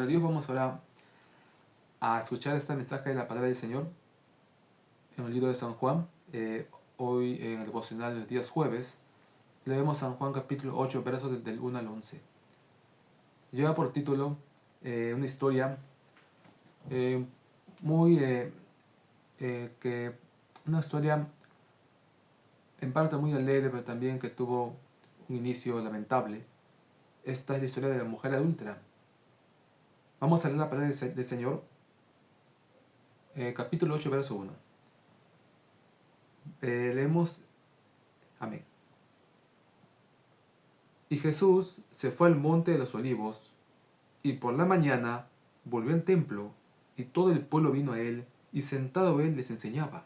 Padre Dios, vamos ahora a escuchar este mensaje de la palabra del Señor en el libro de San Juan. Hoy en el devocional de los días jueves leemos San Juan capítulo 8 versos del 1 al 11. Lleva por título una historia eh, muy una historia en parte muy alegre, pero también que tuvo un inicio lamentable. Esta es la historia de la mujer adúltera. Vamos a leer la palabra del Señor, capítulo 8 verso 1. Leemos, amén. Y Jesús se fue al monte de los olivos, y por la mañana volvió al templo, y todo el pueblo vino a él, y sentado él les enseñaba.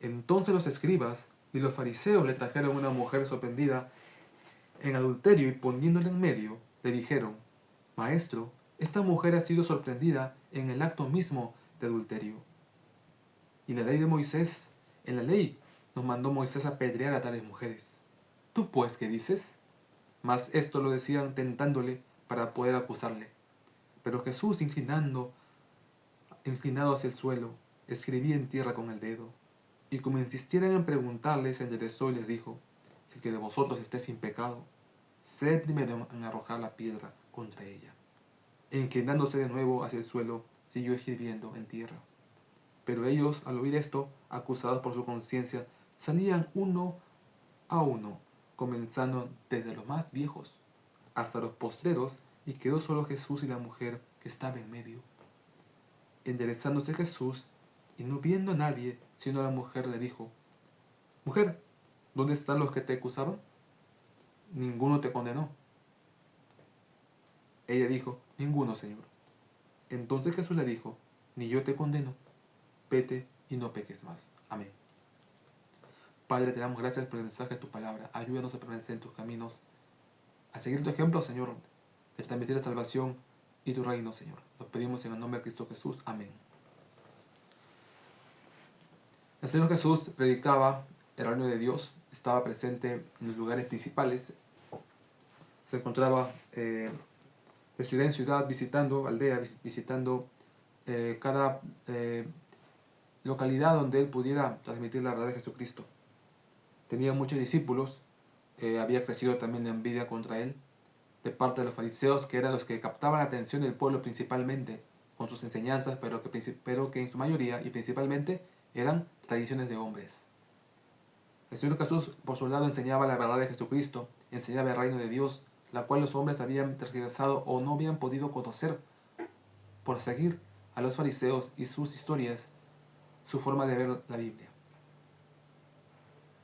Entonces los escribas y los fariseos le trajeron una mujer sorprendida en adulterio, y poniéndola en medio, le dijeron: Maestro, esta mujer ha sido sorprendida en el acto mismo de adulterio. Y la ley de Moisés, en la ley, nos mandó Moisés a apedrear a tales mujeres. ¿Tú pues qué dices? Mas esto lo decían tentándole para poder acusarle. Pero Jesús, inclinado hacia el suelo, escribía en tierra con el dedo. Y como insistieran en preguntarle, se enderezó y les dijo: El que de vosotros esté sin pecado, sé el primero en arrojar la piedra contra ella. E inclinándose de nuevo hacia el suelo, siguió escribiendo en tierra. Pero ellos, al oír esto, acusados por su conciencia, salían uno a uno, comenzando desde los más viejos hasta los postreros, y quedó solo Jesús y la mujer que estaba en medio. Enderezándose Jesús, y no viendo a nadie, sino a la mujer, le dijo: Mujer, ¿dónde están los que te acusaban? Ninguno te condenó. Ella dijo: Ninguno, Señor. Entonces Jesús le dijo: Ni yo te condeno. Vete y no peques más. Amén. Padre, te damos gracias por el mensaje de tu palabra. Ayúdanos a permanecer en tus caminos, a seguir tu ejemplo, Señor, de transmitir la salvación y tu reino, Señor. Lo pedimos en el nombre de Cristo Jesús. Amén. El Señor Jesús predicaba el reino de Dios, estaba presente en los lugares principales, se encontraba de ciudad en ciudad, visitando aldeas, visitando cada localidad donde él pudiera transmitir la verdad de Jesucristo. Tenía muchos discípulos, había crecido también la envidia contra él, de parte de los fariseos, que eran los que captaban la atención del pueblo principalmente con sus enseñanzas, pero que en su mayoría y principalmente eran tradiciones de hombres. El Señor Jesús, por su lado, enseñaba la verdad de Jesucristo, enseñaba el reino de Dios, la cual los hombres habían tergiversado o no habían podido conocer por seguir a los fariseos y sus historias, su forma de ver la Biblia.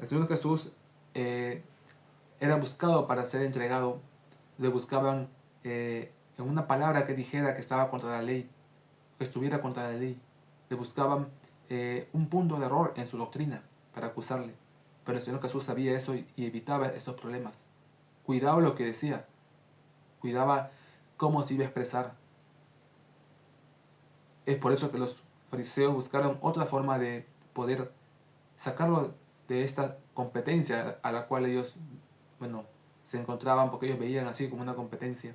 El Señor Jesús era buscado para ser entregado. Le buscaban en una palabra que dijera que estaba contra la ley, que estuviera contra la ley. Le buscaban un punto de error en su doctrina para acusarle. Pero el Señor Jesús sabía eso y evitaba esos problemas. Cuidaba lo que decía. Cuidaba cómo se iba a expresar. Es por eso que los fariseos buscaron otra forma de poder sacarlo de esta competencia a la cual ellos, se encontraban, porque ellos veían así como una competencia.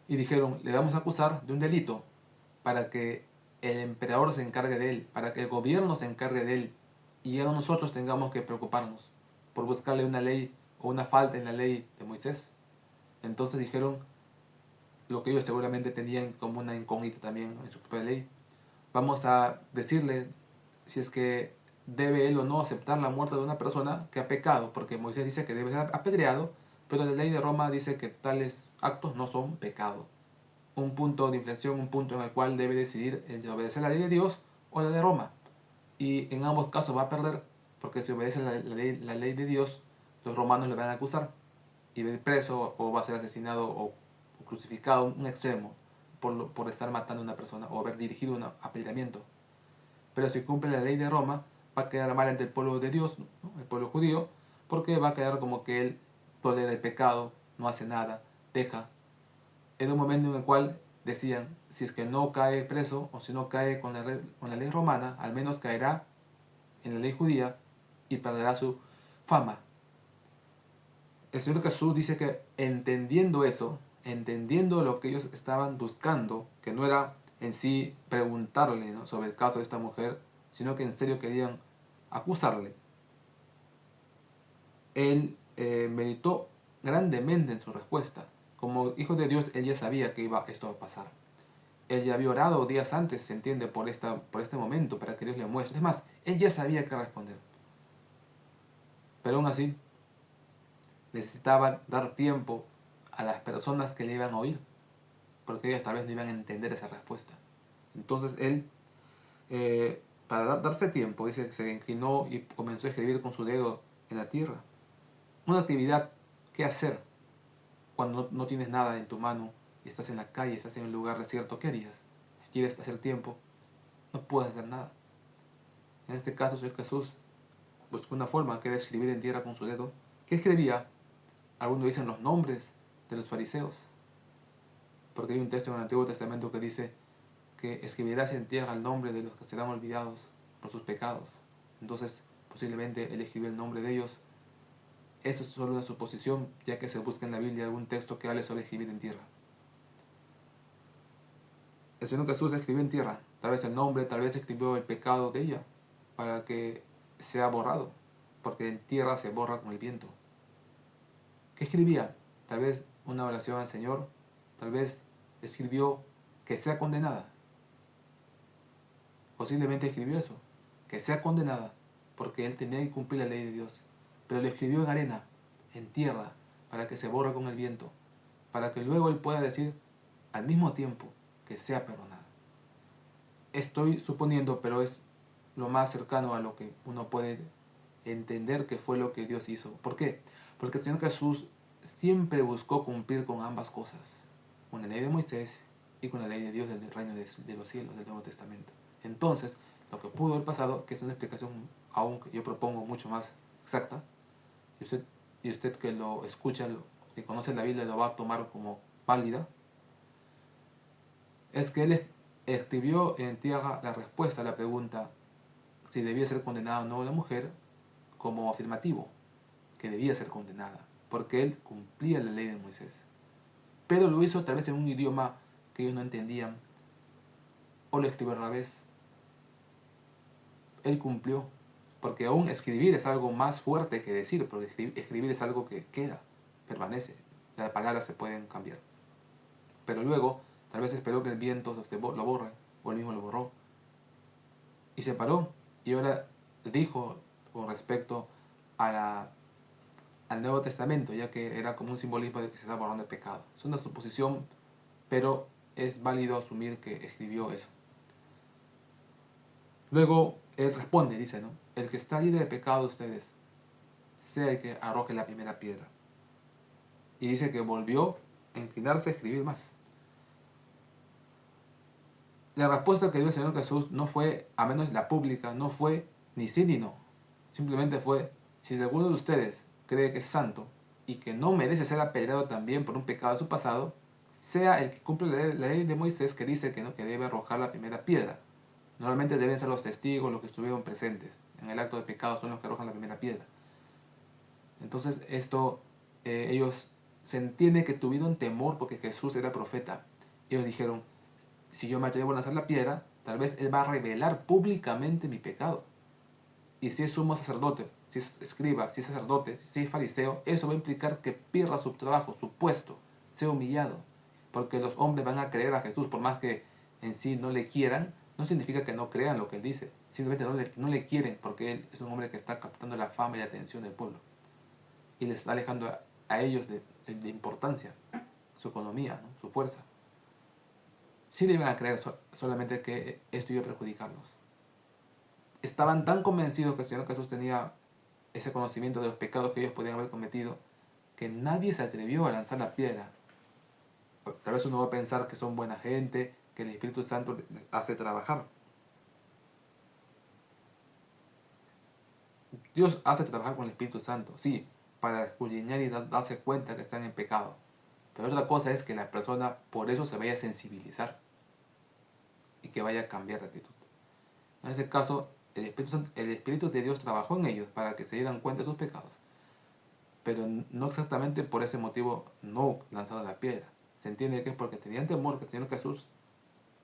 Y dijeron: le vamos a acusar de un delito para que el emperador se encargue de él, para que el gobierno se encargue de él, y ya no nosotros tengamos que preocuparnos por buscarle una ley o una falta en la ley de Moisés. Entonces dijeron lo que ellos seguramente tenían como una incógnita también, ¿no?, en su propia ley: vamos a decirle si es que debe él o no aceptar la muerte de una persona que ha pecado, porque Moisés dice que debe ser apedreado, pero la ley de Roma dice que tales actos no son pecado. Un punto de inflexión, un punto en el cual debe decidir entre obedecer la ley de Dios o la de Roma. Y en ambos casos va a perder, porque si obedece la ley de Dios, los romanos le van a acusar y va a ir preso, o va a ser asesinado o crucificado, un extremo, por estar matando a una persona o haber dirigido un apedreamiento. Pero si cumple la ley de Roma, va a quedar mal ante el pueblo de Dios, ¿no?, el pueblo judío, porque va a quedar como que él tolera el pecado, no hace nada, deja. En un momento en el cual decían: si es que no cae preso, o si no cae con la ley romana, al menos caerá en la ley judía y perderá su fama. El Señor Jesús dice que entendiendo eso, entendiendo lo que ellos estaban buscando, que no era en sí preguntarle, ¿no?, sobre el caso de esta mujer, sino que en serio querían acusarle, él meditó grandemente en su respuesta. Como hijo de Dios, él ya sabía que iba esto a pasar. Él ya había orado días antes, se entiende, por este momento, para que Dios le muestre. Es más, él ya sabía qué responder. Pero aún así, necesitaba dar tiempo a las personas que le iban a oír, porque ellos tal vez no iban a entender esa respuesta. Entonces él, para darse tiempo, dice que se inclinó y comenzó a escribir con su dedo en la tierra. Una actividad que hacer cuando no tienes nada en tu mano y estás en la calle, estás en un lugar desierto. ¿Qué harías? Si quieres hacer tiempo, no puedes hacer nada. En este caso, el Señor Jesús buscó una forma que era escribir en tierra con su dedo. ¿Qué escribía? Algunos dicen los nombres de los fariseos, porque hay un texto en el Antiguo Testamento que dice que escribirás en tierra el nombre de los que serán olvidados por sus pecados. Entonces, posiblemente él escribió el nombre de ellos. Eso es solo una suposición, ya que se busca en la Biblia algún texto que hable sobre escribir en tierra. El Señor Jesús escribió en tierra, tal vez el nombre, tal vez escribió el pecado de ella, para que sea borrado, porque en tierra se borra con el viento. ¿Qué escribía? Tal vez una oración al Señor, tal vez escribió que sea condenada. Posiblemente escribió eso, que sea condenada, porque él tenía que cumplir la ley de Dios. Pero lo escribió en arena, en tierra, para que se borre con el viento, para que luego él pueda decir al mismo tiempo que sea perdonada. Estoy suponiendo, pero es lo más cercano a lo que uno puede entender que fue lo que Dios hizo. ¿Por qué? Porque el Señor Jesús siempre buscó cumplir con ambas cosas, con la ley de Moisés y con la ley de Dios del reino de los cielos, del Nuevo Testamento. Entonces, lo que pudo haber pasado, que es una explicación aún que yo propongo mucho más exacta, y usted que lo escucha, que conoce la Biblia, lo va a tomar como válida, es que él escribió en tierra la respuesta a la pregunta si debía ser condenada o no la mujer como afirmativo, que debía ser condenada, porque él cumplía la ley de Moisés. Pero lo hizo tal vez en un idioma que ellos no entendían, o lo escribió al revés. Él cumplió, porque aún escribir es algo más fuerte que decir, porque escribir es algo que queda, permanece, las palabras se pueden cambiar. Pero luego, tal vez esperó que el viento lo borre, o él mismo lo borró, y se paró, y ahora dijo con respecto a al Nuevo Testamento, ya que era como un simbolismo de que se está borrando el pecado. Es una suposición, pero es válido asumir que escribió eso. Luego él responde, dice, ¿no? El que está libre de pecado de ustedes, sea el que arroje la primera piedra. Y dice que volvió a inclinarse a escribir más. La respuesta que dio el Señor Jesús no fue, a menos la pública, no fue ni sí ni no. Simplemente fue, si alguno de ustedes cree que es santo y que no merece ser apedreado también por un pecado de su pasado, sea el que cumple la ley de Moisés que dice que, ¿no?, que debe arrojar la primera piedra. Normalmente deben ser los testigos, los que estuvieron presentes en el acto de pecado, son los que arrojan la primera piedra. Entonces esto, ellos se entiende que tuvieron temor porque Jesús era profeta. Ellos dijeron, si yo me atrevo a lanzar la piedra, tal vez Él va a revelar públicamente mi pecado. Y si es sumo sacerdote, si es escriba, si es sacerdote, si es fariseo, eso va a implicar que pierda su trabajo, su puesto, sea humillado. Porque los hombres van a creer a Jesús, por más que en sí no le quieran, no significa que no crean lo que Él dice. Simplemente no le quieren porque Él es un hombre que está captando la fama y la atención del pueblo. Y les está alejando a ellos de importancia, su economía, ¿no?, su fuerza. Sí le iban a creer solamente que esto iba a perjudicarlos. Estaban tan convencidos que el Señor Jesús tenía ese conocimiento de los pecados que ellos podían haber cometido, que nadie se atrevió a lanzar la piedra. Tal vez uno va a pensar que son buena gente, que el Espíritu Santo les hace trabajar. Dios hace trabajar con el Espíritu Santo, sí, para escudriñar y darse cuenta que están en pecado. Pero otra cosa es que la persona por eso se vaya a sensibilizar y que vaya a cambiar de actitud. En ese caso, el Espíritu de Dios trabajó en ellos para que se dieran cuenta de sus pecados. Pero no exactamente por ese motivo no lanzaron la piedra. se entiende que es porque tenían temor que el Señor Jesús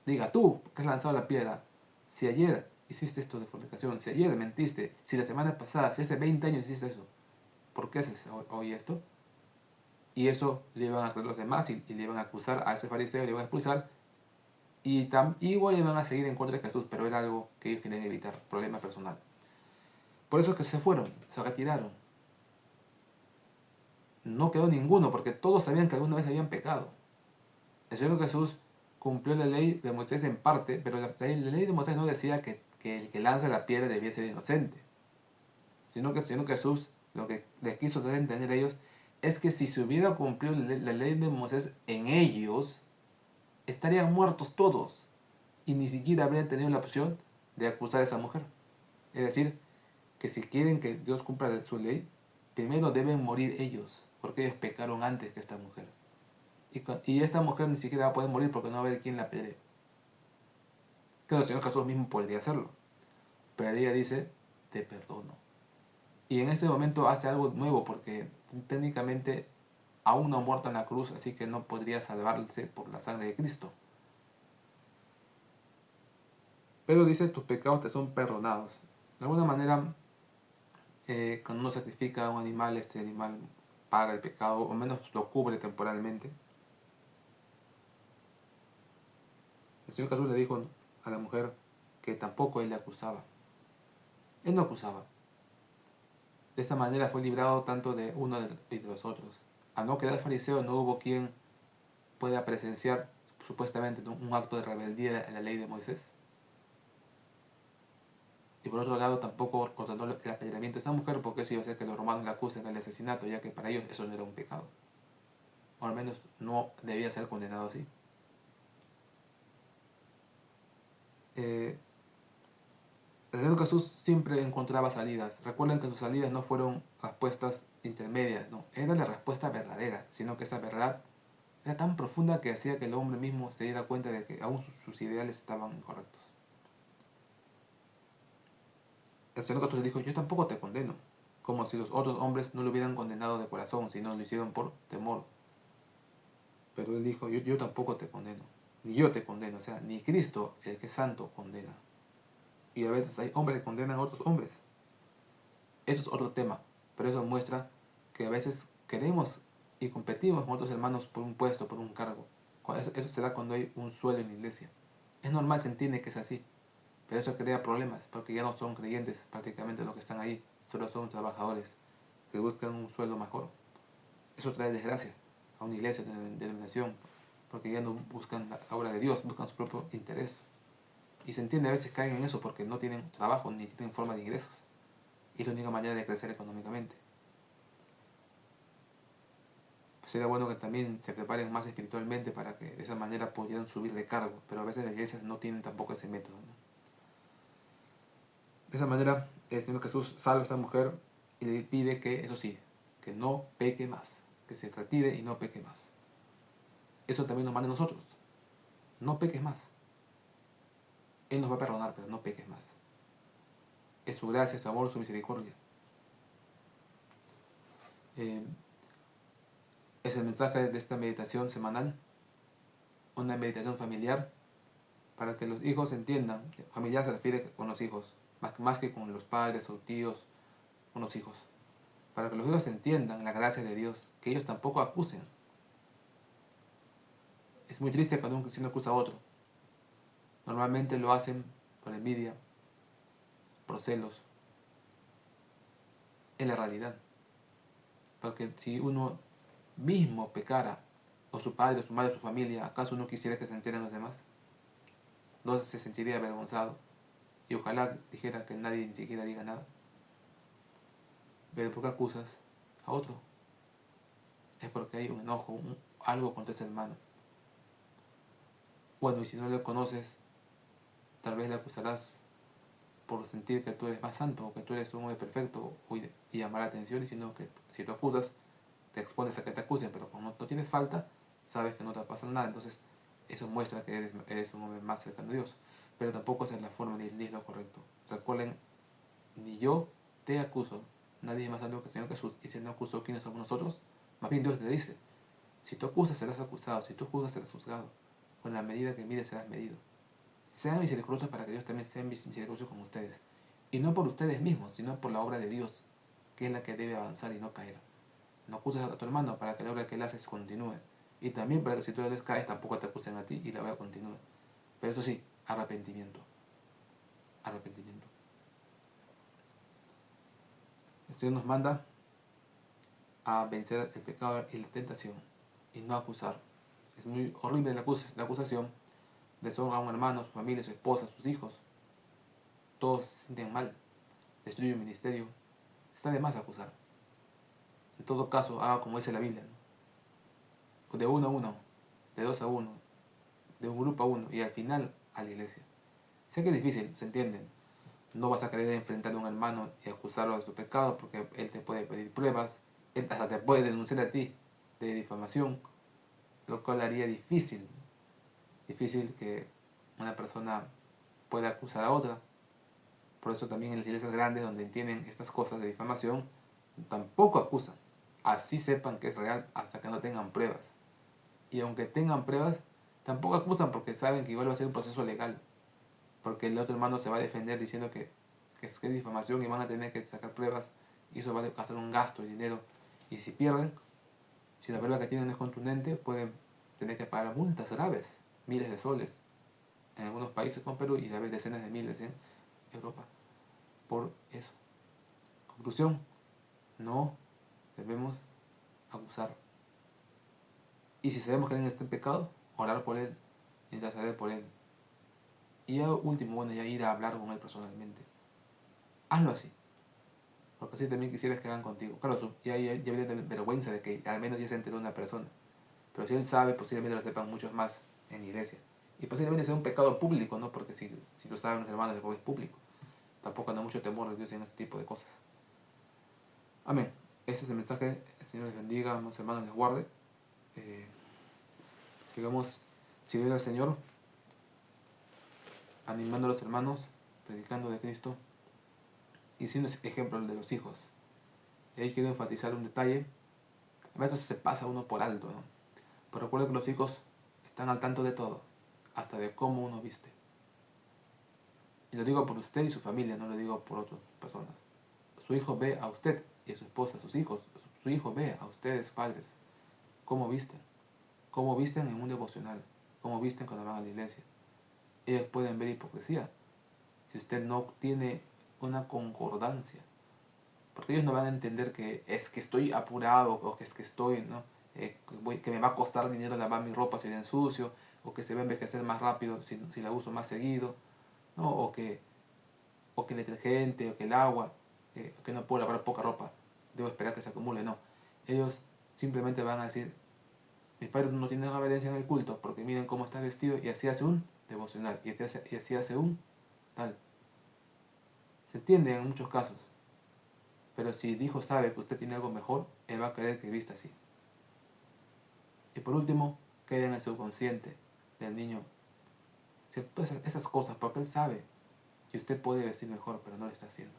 diga: tú, que has lanzado la piedra, si ayer hiciste esto de fornicación, si ayer mentiste, si la semana pasada, si hace 20 años hiciste eso, ¿por qué haces hoy esto? Y eso le iban a creer los demás y le iban a acusar a ese fariseo, le iban a expulsar, y igual iban a seguir en contra de Jesús, pero era algo que ellos querían evitar, problema personal. Por eso es que se fueron, se retiraron. No quedó ninguno, porque todos sabían que alguna vez habían pecado. El Señor Jesús cumplió la ley de Moisés en parte, pero la ley de Moisés no decía que el que lanza la piedra debía ser inocente, sino que el Señor Jesús lo que les quiso dar a entender a ellos es que si se hubiera cumplido la ley de Moisés en ellos, estarían muertos todos y ni siquiera habrían tenido la opción de acusar a esa mujer. Es decir, que si quieren que Dios cumpla su ley, primero deben morir ellos, porque ellos pecaron antes que esta mujer. Y esta mujer ni siquiera va a poder morir porque no va a haber quien la pelee. Claro, el Señor Jesús mismo podría hacerlo, pero ella dice: te perdono. Y en este momento hace algo nuevo, porque técnicamente aún no ha muerto en la cruz, así que no podría salvarse por la sangre de Cristo. Pero dice: tus pecados te son perdonados. De alguna manera, cuando uno sacrifica a un animal, este animal paga el pecado, o menos lo cubre temporalmente. El Señor Jesús le dijo a la mujer que tampoco él le acusaba. Él no acusaba. De esta manera fue librado tanto de uno y de los otros. Al no quedar fariseo, no hubo quien pueda presenciar supuestamente un acto de rebeldía en la ley de Moisés. Y por otro lado, tampoco ordenó el apedreamiento de esta mujer, porque eso iba a hacer que los romanos la acusen del asesinato, ya que para ellos eso no era un pecado. O al menos no debía ser condenado así. El Señor Jesús siempre encontraba salidas. Recuerden que sus salidas no fueron respuestas intermedias, no, era la respuesta verdadera, sino que esa verdad era tan profunda que hacía que el hombre mismo se diera cuenta de que aún sus ideales estaban incorrectos. El Señor Jesús le dijo: yo tampoco te condeno, como si los otros hombres no lo hubieran condenado de corazón, sino lo hicieron por temor. Pero él dijo: yo tampoco te condeno, ni yo te condeno, o sea, ni Cristo, el que es santo, condena. Y a veces hay hombres que condenan a otros hombres. Eso es otro tema, pero eso muestra que a veces queremos y competimos con otros hermanos por un puesto, por un cargo. Eso se da cuando hay un suelo en la iglesia. Es normal, se entiende que es así, pero eso crea problemas, porque ya no son creyentes prácticamente los que están ahí, solo son trabajadores que buscan un sueldo mejor. Eso trae desgracia a una iglesia, a una denominación, porque ya no buscan la obra de Dios, buscan su propio interés. Y se entiende, a veces caen en eso porque no tienen trabajo ni tienen forma de ingresos. Y es la única manera de crecer económicamente. Pues sería bueno que también se preparen más espiritualmente para que de esa manera pudieran subir de cargo, pero a veces las iglesias no tienen tampoco ese método, ¿no? De esa manera, el Señor Jesús salva a esa mujer y le pide que, eso sí, que no peque más, que se retire y no peque más. Eso también nos manda a nosotros. No peques más. Él nos va a perdonar, pero no peques más. Es su gracia, su amor, su misericordia. Es el mensaje de esta meditación semanal, una meditación familiar, para que los hijos entiendan. Familiar se refiere con los hijos, más que con los padres o tíos, con los hijos. Para que los hijos entiendan la gracia de Dios, que ellos tampoco acusen. Es muy triste cuando un cristiano acusa a otro. Normalmente lo hacen por envidia, por celos. Es la realidad. Porque si uno mismo pecara, o su padre, o su madre, o su familia, ¿acaso uno quisiera que se enteren los demás? No se sentiría avergonzado. Y ojalá dijera que nadie ni siquiera diga nada. Pero ¿por qué acusas a otro? Es porque hay un enojo, algo contra ese hermano. Bueno, y si no le conoces, tal vez le acusarás por sentir que tú eres más santo o que tú eres un hombre perfecto y llamar la atención, y sino que si tú acusas, te expones a que te acusen, pero como no tienes falta, sabes que no te va a pasar nada, entonces eso muestra que eres un hombre más cercano a Dios. Pero tampoco esa es la forma ni es lo correcto. Recuerden, ni yo te acuso, nadie más santo que el Señor Jesús, y si no acusó, ¿quiénes somos nosotros? Más bien Dios te dice: Si tú acusas, serás acusado. Si tú juzgas, serás juzgado. Con la medida que mides, serás medido. Sean misericordiosos para que Dios también sea misericordioso con ustedes. Y no por ustedes mismos, sino por la obra de Dios, que es la que debe avanzar y no caer. No acuses a tu hermano para que la obra que él hace continúe. Y también para que si tú les caes, tampoco te acusen a ti y la obra continúe. Pero eso sí, arrepentimiento. Arrepentimiento. El Señor nos manda a vencer el pecado y la tentación y no acusar. Es muy horrible la acusación. Deshonra a un hermano, su familia, su esposa, sus hijos. Todos se sienten mal. Destruye un ministerio. Está de más acusar. En todo caso, haga como dice la Biblia, ¿no? De uno a uno, de dos a uno, de un grupo a uno y al final a la iglesia. Sé que es difícil, se entienden. No vas a querer enfrentar a un hermano y acusarlo de su pecado porque él te puede pedir pruebas, él hasta te puede denunciar a ti de difamación, lo cual haría difícil que una persona pueda acusar a otra. Por eso también en las iglesias grandes donde entienden estas cosas de difamación, tampoco acusan. Así sepan que es real hasta que no tengan pruebas. Y aunque tengan pruebas, tampoco acusan porque saben que igual va a ser un proceso legal. Porque el otro hermano se va a defender diciendo que es difamación y van a tener que sacar pruebas y eso va a hacer un gasto de dinero. Y si pierden, si la prueba que tienen es contundente, pueden tener que pagar multas graves, miles de soles, en algunos países como Perú y a veces decenas de miles en Europa, por eso. Conclusión, no debemos acusar. Y si sabemos que alguien está en pecado, orar por él, interceder por él. Y ya último, bueno, ya ir a hablar con él personalmente. Hazlo así. Porque así también quisieras que hagan contigo. Claro, ya habría vergüenza de que al menos ya se enteró una persona. Pero si él sabe, posiblemente lo sepan muchos más en la iglesia. Y posiblemente sea un pecado público, ¿no? Porque si lo saben los hermanos, el es público. Tampoco anda mucho temor de Dios en este tipo de cosas. Amén. Ese es el mensaje. El Señor les bendiga, amados hermanos, les guarde. Sigamos sirviendo al Señor, animando a los hermanos, predicando de Cristo y siendo ejemplo de los hijos. Y ahí quiero enfatizar un detalle. A veces se pasa uno por alto, ¿no? Pero recuerda que los hijos están al tanto de todo, hasta de cómo uno viste. Y lo digo por usted y su familia, no lo digo por otras personas. Su hijo ve a usted y a su esposa, a sus hijos. Su hijo ve a ustedes, padres, cómo visten. Cómo visten en un devocional. Cómo visten cuando van a la iglesia. Ellos pueden ver hipocresía si usted no tiene una concordancia. Porque ellos no van a entender que es que estoy apurado o que es que estoy, ¿no? Que me va a costar dinero lavar mi ropa si la ensucio, o que se va a envejecer más rápido si la uso más seguido, ¿no? O que el detergente, o que el agua, que no puedo lavar poca ropa, debo esperar que se acumule, no. Ellos simplemente van a decir, mi padre no tiene reverencia en el culto porque miren cómo está vestido y así hace un devocional, y así hace un tal. Se entiende en muchos casos. Pero si el hijo sabe que usted tiene algo mejor, él va a querer que vista así. Y por último, queda en el subconsciente del niño todas esas cosas, porque él sabe que usted puede vestir mejor, pero no lo está haciendo.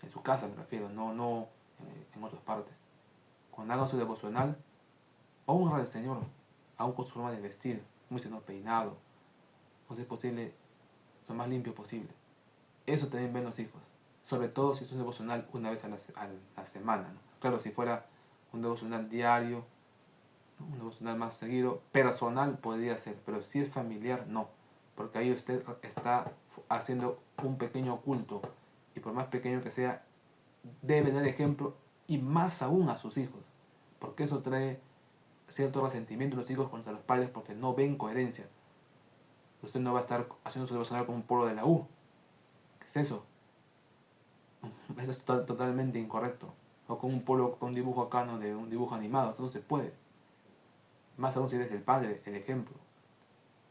En su casa me refiero, no en otras partes. Cuando haga su devocional, honra al Señor, aún con su forma de vestir, muy sino peinado, o si es posible, lo más limpio posible. Eso también ven los hijos. Sobre todo si es un devocional una vez a la semana, ¿no? Claro, si fuera un devocional diario, ¿no? Un devocional más seguido, personal podría ser, pero si es familiar, no. Porque ahí usted está haciendo un pequeño culto. Y por más pequeño que sea, debe dar ejemplo y más aún a sus hijos. Porque eso trae cierto resentimiento de los hijos contra los padres porque no ven coherencia. Usted no va a estar haciendo su devocional como un pueblo de la U. ¿Qué es eso? Eso es totalmente incorrecto. O con un polo con un dibujo acá, ¿no? De un dibujo animado. Eso no se puede. Más aún si eres el padre, el ejemplo.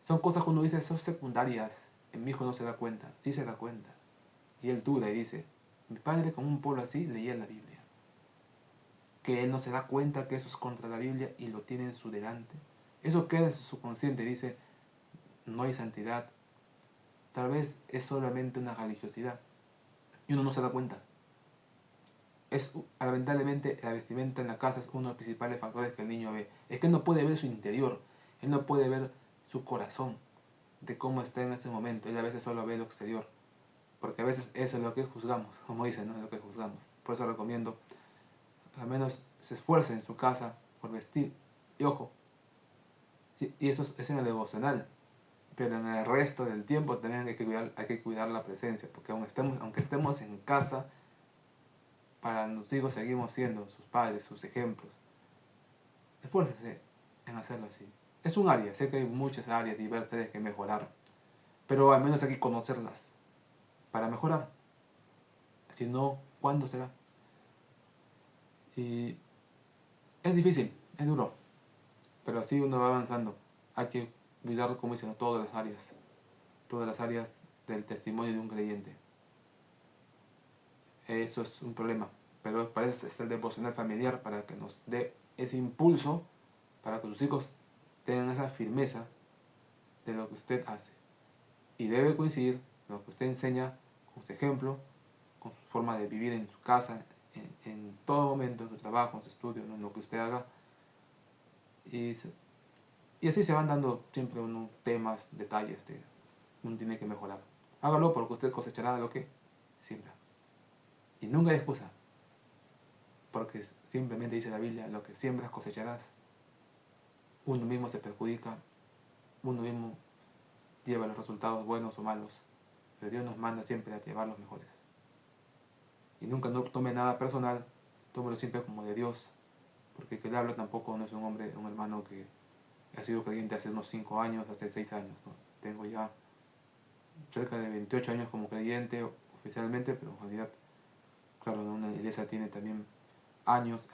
Son cosas que uno dice, son secundarias. Mi hijo no se da cuenta. Sí se da cuenta. Y él duda y dice, mi padre con un polo así leía la Biblia. Que él no se da cuenta que eso es contra la Biblia y lo tiene en su delante. Eso queda en su subconsciente. Dice, no hay santidad. Tal vez es solamente una religiosidad. Y uno no se da cuenta. lamentablemente la vestimenta en la casa es uno de los principales factores que el niño ve. Es que él no puede ver su interior, él no puede ver su corazón, de cómo está en ese momento. Él a veces solo ve lo exterior, porque a veces eso es lo que juzgamos, como dicen, ¿no? Es lo que juzgamos. Por eso recomiendo, al menos se esfuercen en su casa por vestir. Y ojo, sí, y eso es en el devocional, pero en el resto del tiempo también hay que cuidar la presencia, porque aunque estemos en casa, para nuestros hijos seguimos siendo sus padres, sus ejemplos. Esfuércese en hacerlo así. Es un área, sé que hay muchas áreas diversas que mejorar, pero al menos hay que conocerlas para mejorar. Si no, ¿cuándo será? Y es difícil, es duro, pero así uno va avanzando. Hay que cuidar, como dicen, todas las áreas del testimonio de un creyente. Eso es un problema, pero para eso es el devocional familiar, para que nos dé ese impulso, para que sus hijos tengan esa firmeza de lo que usted hace. Y debe coincidir lo que usted enseña con su ejemplo, con su forma de vivir en su casa, en todo momento, en su trabajo, en su estudio, ¿no? En lo que usted haga. Y así se van dando siempre unos temas, detalles de uno tiene que mejorar. Hágalo porque usted cosechará lo que siembra. Y nunca hay excusa, porque simplemente dice la Biblia, lo que siembras cosecharás. Uno mismo se perjudica, uno mismo lleva los resultados buenos o malos, pero Dios nos manda siempre a llevar los mejores. Y nunca no tome nada personal, tómelo siempre como de Dios, porque el que le habla tampoco no es un hombre, un hermano que ha sido creyente hace unos 5 años, hace 6 años, ¿no? Tengo ya cerca de 28 años como creyente oficialmente, pero en realidad, claro, ¿no? Una iglesia tiene también años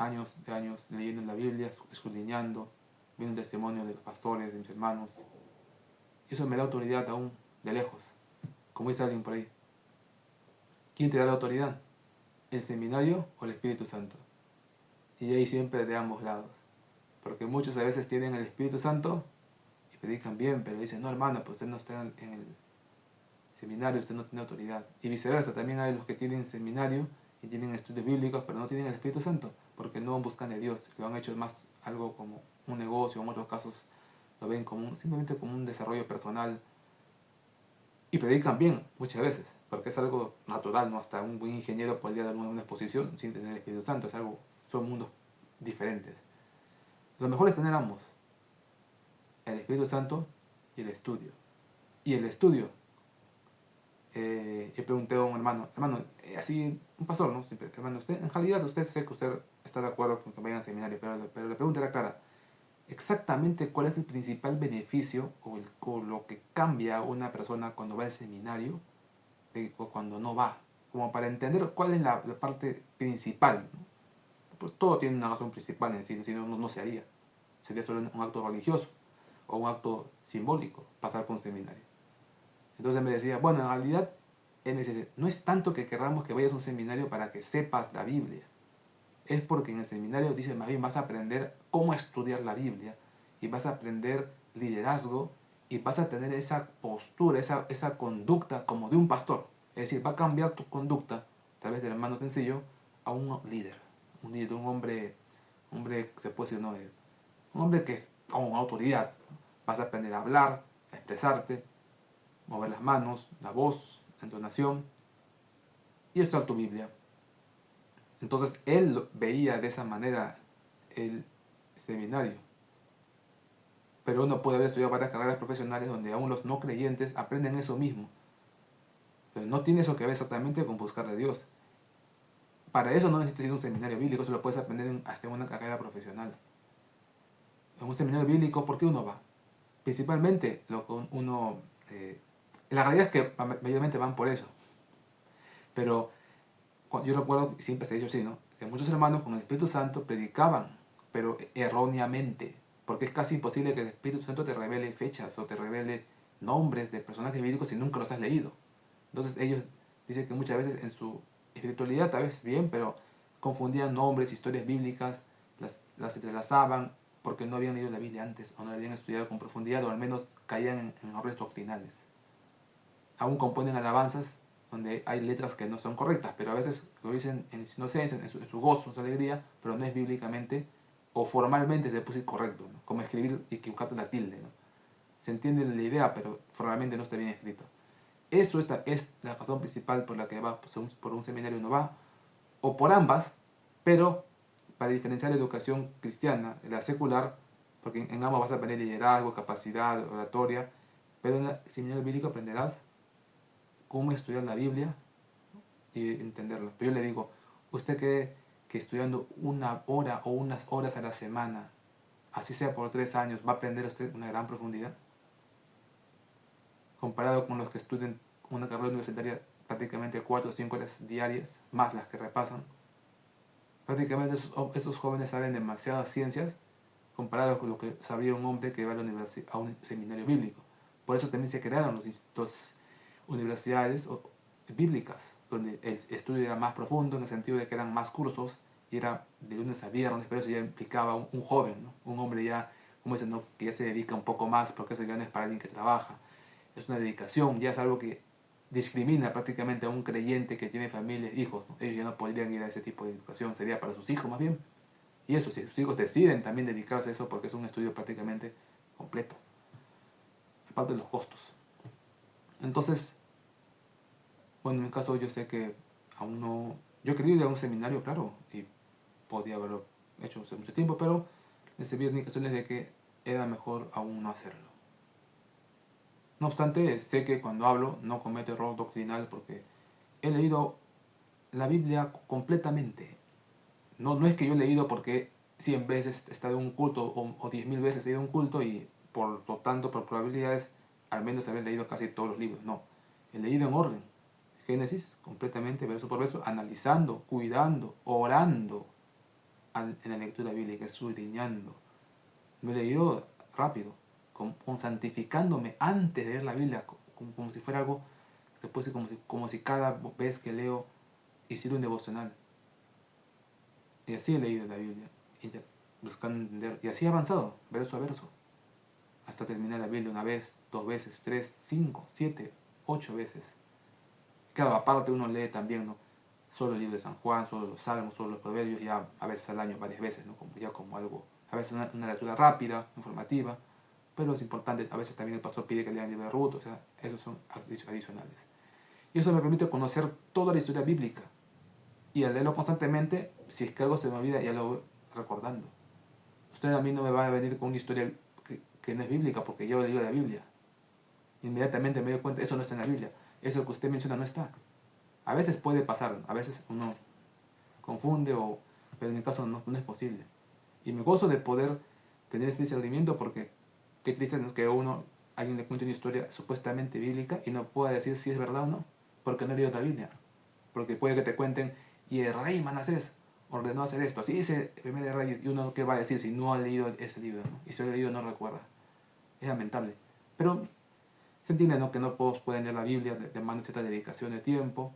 leyendo la Biblia, escudriñando, viendo un testimonio de los pastores, de mis hermanos. Y eso me da autoridad aún de lejos. Como dice alguien por ahí, ¿quién te da la autoridad? ¿El seminario o el Espíritu Santo? Y ahí siempre de ambos lados. Porque muchos a veces tienen el Espíritu Santo y predican bien, pero dicen, no hermano, pues usted no está en el seminario, usted no tiene autoridad. Y viceversa, también hay los que tienen seminario y tienen estudios bíblicos, pero no tienen el Espíritu Santo, porque no buscan de Dios. Lo han hecho más algo como un negocio, en otros casos lo ven como simplemente como un desarrollo personal. Y predican bien muchas veces, porque es algo natural, ¿no? Hasta un buen ingeniero podría dar una exposición sin tener el Espíritu Santo, son mundos diferentes. Lo mejor es tener ambos, el Espíritu Santo y el estudio. Y el estudio, yo pregunté a un hermano, así, un pastor, ¿no? Siempre, hermano, usted, en realidad usted sé que usted está de acuerdo con que vayan al seminario, pero la pregunta era clara, exactamente cuál es el principal beneficio o lo que cambia a una persona cuando va al seminario o cuando no va, como para entender cuál es la parte principal, ¿no? Pues todo tiene una razón principal en sí, si no, no se haría. Sería solo un acto religioso o un acto simbólico pasar por un seminario. Entonces me decía, bueno, en realidad él me dice, no es tanto que querramos que vayas a un seminario para que sepas la Biblia, es porque en el seminario dice más bien vas a aprender cómo estudiar la Biblia y vas a aprender liderazgo y vas a tener esa postura, esa conducta como de un pastor. Es decir, va a cambiar tu conducta a través del hermano sencillo a un líder, un hombre que se puede decir, ¿no? Un hombre que es con autoridad. Vas a aprender a hablar, a expresarte, mover las manos, la voz, la entonación y estudiar tu Biblia. Entonces él veía de esa manera el seminario. Pero uno puede haber estudiado varias carreras profesionales donde aún los no creyentes aprenden eso mismo. Pero no tiene eso que ver exactamente con buscar a Dios. Para eso no necesitas ir a un seminario bíblico, eso lo puedes aprender hasta en una carrera profesional. En un seminario bíblico, ¿por qué uno va? Principalmente lo que uno... la realidad es que mayormente van por eso. Pero yo recuerdo, siempre se ha dicho así, ¿no? Que muchos hermanos con el Espíritu Santo predicaban, pero erróneamente. Porque es casi imposible que el Espíritu Santo te revele fechas o te revele nombres de personajes bíblicos si nunca los has leído. Entonces ellos dicen que muchas veces en su espiritualidad, tal vez bien, pero confundían nombres, historias bíblicas, las entrelazaban porque no habían leído la Biblia antes o no la habían estudiado con profundidad o al menos caían en errores doctrinales. Aún componen alabanzas donde hay letras que no son correctas, pero a veces lo dicen en su inocencia, en su gozo, en su alegría, pero no es bíblicamente o formalmente se puede decir correcto, ¿no? Como escribir y equivocarte la tilde, ¿no? Se entiende la idea, pero formalmente no está bien escrito. Eso es la razón principal por la que va por un seminario uno va, o por ambas, pero para diferenciar la educación cristiana de la secular, porque en ambas vas a aprender liderazgo, capacidad, oratoria, pero en el seminario bíblico aprenderás cómo estudiar la Biblia y entenderla. Pero yo le digo, usted cree que estudiando una hora o unas horas a la semana, así sea por 3 años, va a aprender usted una gran profundidad, comparado con los que estudian una carrera universitaria prácticamente 4 o 5 horas diarias, más las que repasan. Prácticamente esos jóvenes saben demasiadas ciencias comparados con lo que sabría un hombre que va a, a un seminario bíblico. Por eso también se crearon los universidades bíblicas, donde el estudio era más profundo en el sentido de que eran más cursos y era de lunes a viernes, pero eso ya implicaba un joven, ¿no? Un hombre ya, como dicen, ¿no? Que ya se dedica un poco más, porque eso ya no es para alguien que trabaja. Es una dedicación, ya es algo que discrimina prácticamente a un creyente que tiene familia, hijos, ¿no? Ellos ya no podrían ir a ese tipo de educación, sería para sus hijos más bien. Y eso, si sus hijos deciden también dedicarse a eso, porque es un estudio prácticamente completo, aparte de los costos. Entonces, bueno, en mi caso yo sé que aún no... Yo quería ir a un seminario, claro, y podía haberlo hecho hace mucho tiempo, pero recibí indicaciones de que era mejor aún no hacerlo. No obstante, sé que cuando hablo no cometo error doctrinal porque he leído la Biblia completamente. No es que yo he leído porque 100 veces he estado en un culto o 10.000 veces he ido a un culto y por lo tanto, por probabilidades, al menos haber leído casi todos los libros. No, he leído en orden. Génesis, completamente, verso por verso, analizando, cuidando, orando en la lectura bíblica, escudriñando. Me he leído rápido, santificándome antes de leer la Biblia, como si fuera algo, se puede decir como si cada vez que leo hiciera un devocional. Y así he leído la Biblia, buscando entender, y así he avanzado, verso a verso, hasta terminar la Biblia una vez, 2 veces, 3, 5, 7, 8 veces. Claro, aparte uno lee también, ¿no? Solo el libro de San Juan, solo los Salmos, solo los Proverbios, ya a veces al año, varias veces, ¿no? Como algo, a veces una lectura rápida, informativa, pero es importante, a veces también el pastor pide que lean el libro de Ruth, o sea, esos son adicionales. Y eso me permite conocer toda la historia bíblica. Y al leerlo constantemente, si es que algo se me olvida, ya lo voy recordando. Usted a mí no me va a venir con una historia que no es bíblica, porque yo he leído la Biblia. Inmediatamente me doy cuenta, eso no está en la Biblia. Eso que usted menciona no está. A veces puede pasar, a veces uno confunde, pero en mi caso no es posible. Y me gozo de poder tener ese discernimiento porque qué triste es que alguien le cuente una historia supuestamente bíblica y no pueda decir si es verdad o no, porque no ha leído la Biblia. Porque puede que te cuenten, y el rey Manasés ordenó hacer esto, así dice Primera de Reyes, y uno qué va a decir si no ha leído ese libro, ¿no? Y si lo ha leído no recuerda. Es lamentable. Pero se entiende, ¿no? Que no todos pueden leer la Biblia, demandan cierta dedicación de tiempo,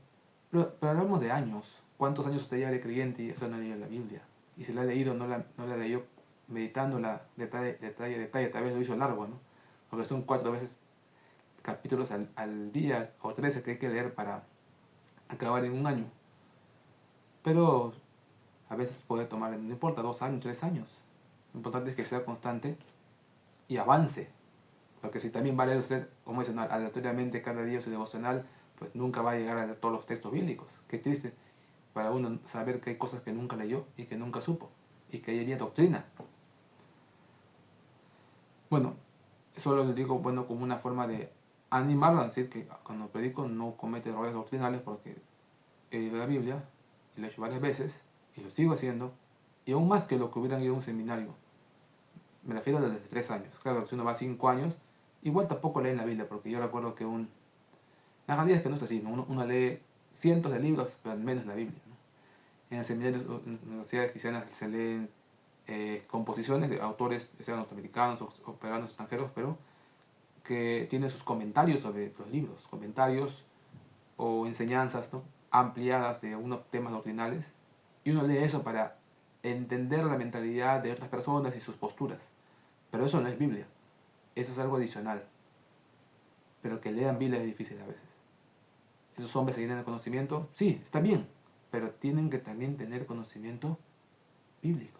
pero hablamos de años. ¿Cuántos años usted ya de creyente y eso no ha leído la Biblia? Y si la ha leído, no la leyó meditándola detalle, tal vez lo hizo largo, ¿no? Porque son 4 veces capítulos al día, o 13 que hay que leer para acabar en un año. Pero a veces puede tomar, no importa, 2 años, 3 años. Lo importante es que sea constante y avance. Porque si también va a leer usted, como dicen, aleatoriamente cada día su devocional, pues nunca va a llegar a leer todos los textos bíblicos. Qué triste para uno saber que hay cosas que nunca leyó y que nunca supo. Y que hay doctrina. Bueno, eso lo digo, bueno, como una forma de animarlo a decir que cuando predico no comete errores doctrinales porque he leído la Biblia y lo he hecho varias veces y lo sigo haciendo y aún más que lo que hubieran ido a un seminario. Me refiero a desde 3 años. Claro, si uno va 5 años, igual tampoco leen la Biblia porque yo recuerdo que la realidad es que no es así, ¿no? Uno lee cientos de libros, pero al menos la Biblia, ¿no? En el seminario, en las universidades cristianas se leen composiciones de autores, sean norteamericanos o peruanos extranjeros, pero que tienen sus comentarios sobre los libros, comentarios o enseñanzas, ¿no? Ampliadas de algunos temas doctrinales, y uno lee eso para entender la mentalidad de otras personas y sus posturas. Pero eso no es Biblia, eso es algo adicional. Pero que lean Biblia es difícil a veces. esos hombres se llenan de conocimiento, sí, está bien, pero tienen que también tener conocimiento bíblico.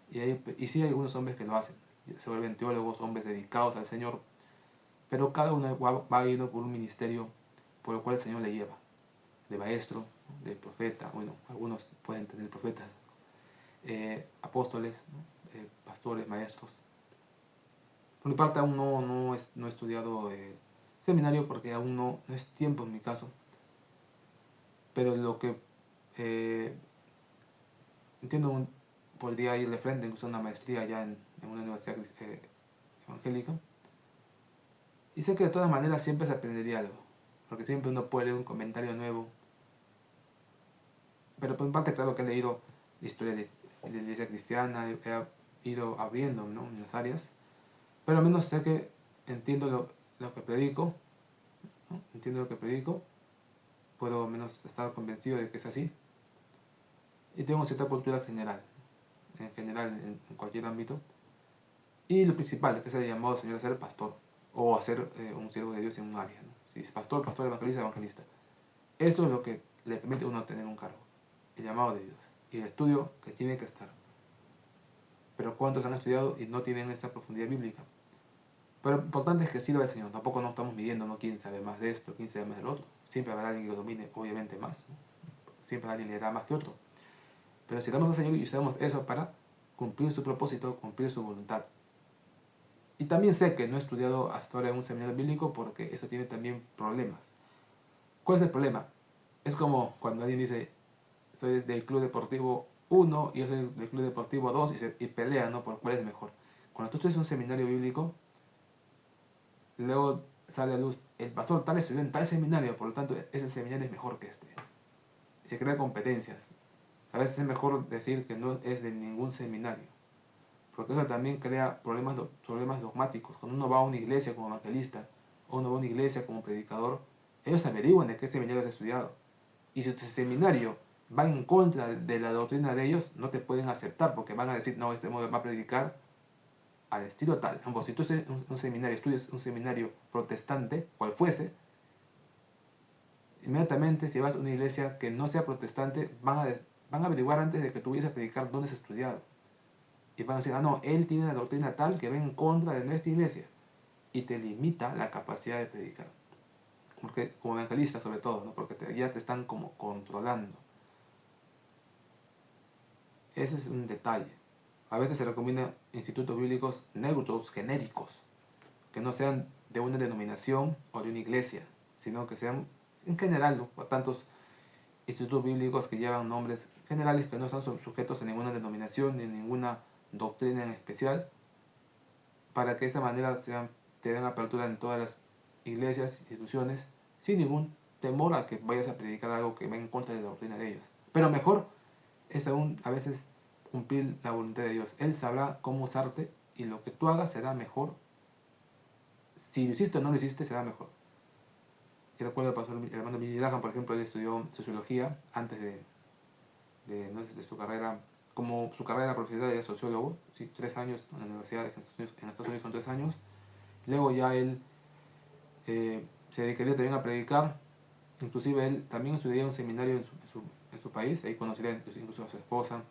Y sí hay algunos hombres que lo hacen, se vuelven teólogos, hombres dedicados al Señor, pero cada uno va yendo por un ministerio por el cual el Señor le lleva, de maestro, de profeta, bueno, algunos pueden tener profetas, apóstoles, ¿no? Pastores, maestros. Por mi parte aún no he estudiado seminario porque aún no es tiempo en mi caso, pero lo que eh, entiendo podría ir de frente, incluso una maestría ya en una universidad evangélica. Y sé que de todas maneras siempre se aprendería algo, porque siempre uno puede leer un comentario nuevo. Pero por mi parte, claro que he leído la historia de la iglesia cristiana, he ido abriendo, ¿no?, en las áreas, pero al menos sé que entiendo lo que predico, ¿no? Entiendo lo que predico, puedo al menos estar convencido de que es así, y tengo cierta cultura general, en cualquier ámbito. Y lo principal, que es el llamado del Señor a ser pastor, o a ser un siervo de Dios en un área, ¿no? Si es pastor, pastor, evangelista, evangelista. Eso es lo que le permite a uno tener un cargo, el llamado de Dios, y el estudio que tiene que estar. Pero ¿cuántos han estudiado y no tienen esa profundidad bíblica? Pero lo importante es que sirva al Señor. Tampoco no estamos midiendo, ¿no?, quién sabe más de esto, quién sabe más del otro. Siempre habrá alguien que lo domine, obviamente, más, ¿no? Siempre alguien le dará más que otro. Pero si damos al Señor y usamos eso para cumplir su propósito, cumplir su voluntad. Y también sé que no he estudiado hasta ahora en un seminario bíblico porque eso tiene también problemas. ¿Cuál es el problema? Es como cuando alguien dice, soy del Club Deportivo 1 y yo soy del Club Deportivo 2 y pelean, ¿no?, por cuál es mejor. Cuando tú estudias un seminario bíblico, luego sale a luz, el pastor tal estudió en tal seminario, por lo tanto ese seminario es mejor que este. Y se crean competencias. A veces es mejor decir que no es de ningún seminario, porque eso también crea problemas dogmáticos. Cuando uno va a una iglesia como evangelista, o uno va a una iglesia como predicador, ellos averiguan de qué seminario has estudiado. Y si tu seminario va en contra de la doctrina de ellos, no te pueden aceptar, porque van a decir, no, este modo va a predicar al estilo tal. Por ejemplo, si tú estudias un seminario protestante, cual fuese, inmediatamente si vas a una iglesia que no sea protestante, van a averiguar antes de que tú vayas a predicar dónde has estudiado. Y van a decir, no, él tiene la doctrina tal que va en contra de nuestra iglesia. Y te limita la capacidad de predicar. Porque, como evangelista sobre todo, ¿no?, porque ya te están como controlando. Ese es un detalle. A veces se recomiendan institutos bíblicos neutros, genéricos, que no sean de una denominación o de una iglesia, sino que sean en general, ¿no?, tantos institutos bíblicos que llevan nombres generales que no están sujetos a ninguna denominación ni ninguna doctrina en especial, para que de esa manera te den apertura en todas las iglesias, instituciones, sin ningún temor a que vayas a predicar algo que va en contra de la doctrina de ellos. Pero mejor es aún a veces cumplir la voluntad de Dios. Él sabrá cómo usarte y lo que tú hagas será mejor. Si lo hiciste o no lo hiciste, será mejor. Yo recuerdo el hermano Billy Graham, por ejemplo, él estudió sociología antes de su carrera, como su carrera profesional de sociólogo, sí, 3 años en la universidad en Estados Unidos son 3 años. Luego ya él se dedicaría también a predicar. Inclusive él también estudiaría un seminario en su país, ahí conocería incluso a su esposa,